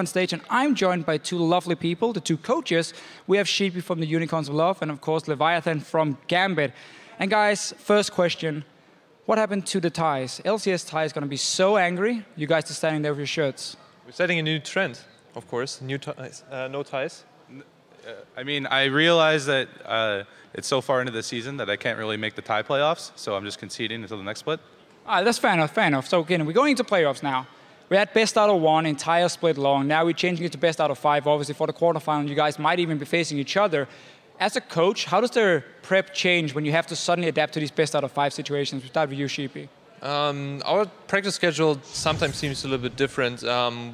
on stage, and I'm joined by two lovely people, the two coaches. We have Sheepy from the Unicorns of Love, and of course Leviathan from Gambit. And guys, first question, what happened to the ties? LCS tie is going to be so angry. You guys are standing there with your shirts. We're setting a new trend, of course, new ties, no ties. I mean, I realize that it's so far into the season that I can't really make the tie playoffs, so I'm just conceding until the next split. That's fair enough, fair enough. So again, we're going into playoffs now. We had best out of 1, entire split long. Now we're changing it to best out of 5. Obviously, for the quarterfinal, you guys might even be facing each other. As a coach, how does their prep change when you have to suddenly adapt to these best out of 5 situations? We start with you, Sheepy. Our practice schedule sometimes seems a little bit different.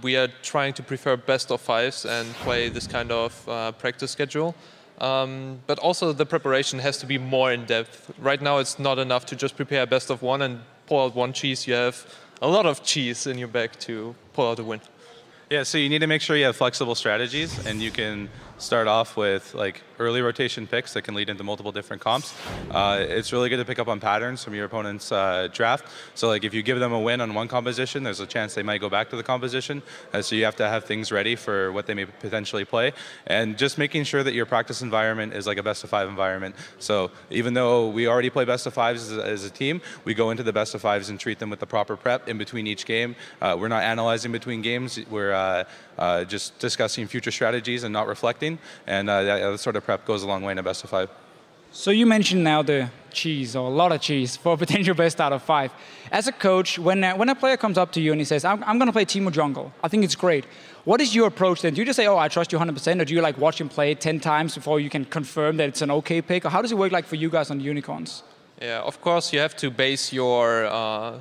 We are trying to prefer best of 5s and play this kind of practice schedule. But also the preparation has to be more in depth. Right now it's not enough to just prepare a best of 1 and pull out 1 cheese. You have a lot of cheese in your bag to pull out a win. Yeah, so you need to make sure you have flexible strategies, and you can start off with like early rotation picks that can lead into multiple different comps. It's really good to pick up on patterns from your opponent's draft. So like if you give them a win on one composition, there's a chance they might go back to the composition. So you have to have things ready for what they may potentially play. And just making sure that your practice environment is like a best of 5 environment. So even though we already play best of 5s as a team, we go into the best of 5s and treat them with the proper prep in between each game. We're not analyzing between games. We're just discussing future strategies and not reflecting. And that sort of prep goes a long way in a best of 5. So you mentioned now the cheese, or a lot of cheese, for a potential best out of 5. As a coach, when a player comes up to you and he says, I'm going to play Teemo Jungle, I think it's great. What is your approach then? Do you just say, oh, I trust you 100%, or do you like watch him play 10 times before you can confirm that it's an okay pick? Or how does it work like for you guys on the Unicorns? Yeah, of course you have to base your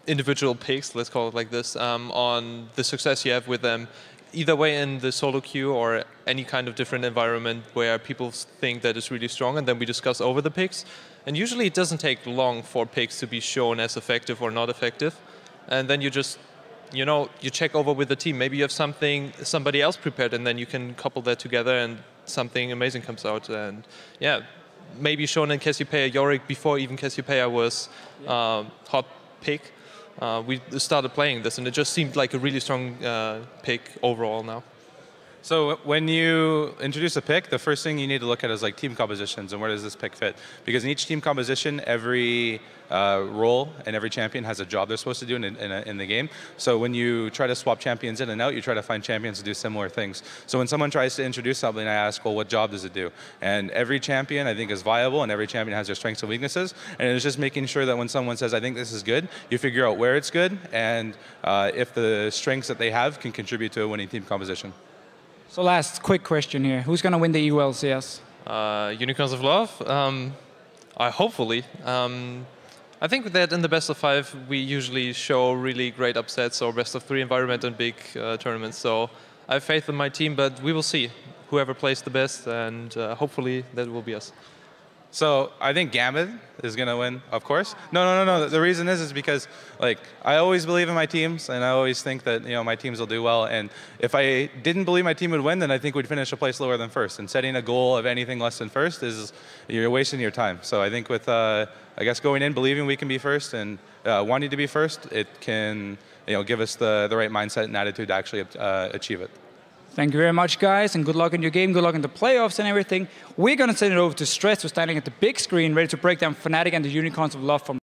individual picks, let's call it like this, on the success you have with them. Either way in the solo queue or any kind of different environment where people think that it's really strong, and then we discuss over the picks. And usually it doesn't take long for picks to be shown as effective or not effective. And then you just, you check over with the team. Maybe you have somebody else prepared, and then you can couple that together and something amazing comes out. And yeah, maybe shown in Cassiopeia Yorick before even Cassiopeia was hot pick. We started playing this, and it just seemed like a really strong pick overall now. So when you introduce a pick, the first thing you need to look at is like team compositions and where does this pick fit? Because in each team composition, every role and every champion has a job they're supposed to do in the game. So when you try to swap champions in and out, you try to find champions to do similar things. So when someone tries to introduce something, I ask, well, what job does it do? And every champion, I think, is viable, and every champion has their strengths and weaknesses. And it's just making sure that when someone says, I think this is good, you figure out where it's good and if the strengths that they have can contribute to a winning team composition. So last quick question here. Who's going to win the EU LCS? Unicorns of Love? Hopefully. I think that in the best of 5, we usually show really great upsets or best of 3 environment and big tournaments. So I have faith in my team, but we will see whoever plays the best, and hopefully that will be us. So I think Gambit is going to win, of course. No. The reason is because like I always believe in my teams, and I always think that my teams will do well. And if I didn't believe my team would win, then I think we'd finish a place lower than first. And setting a goal of anything less than first is you're wasting your time. So I think with I guess going in believing we can be first and wanting to be first, it can give us the right mindset and attitude to actually achieve it. Thank you very much, guys, and good luck in your game, good luck in the playoffs and everything. We're going to send it over to Stress, who's standing at the big screen, ready to break down Fnatic and the Unicorns of Love from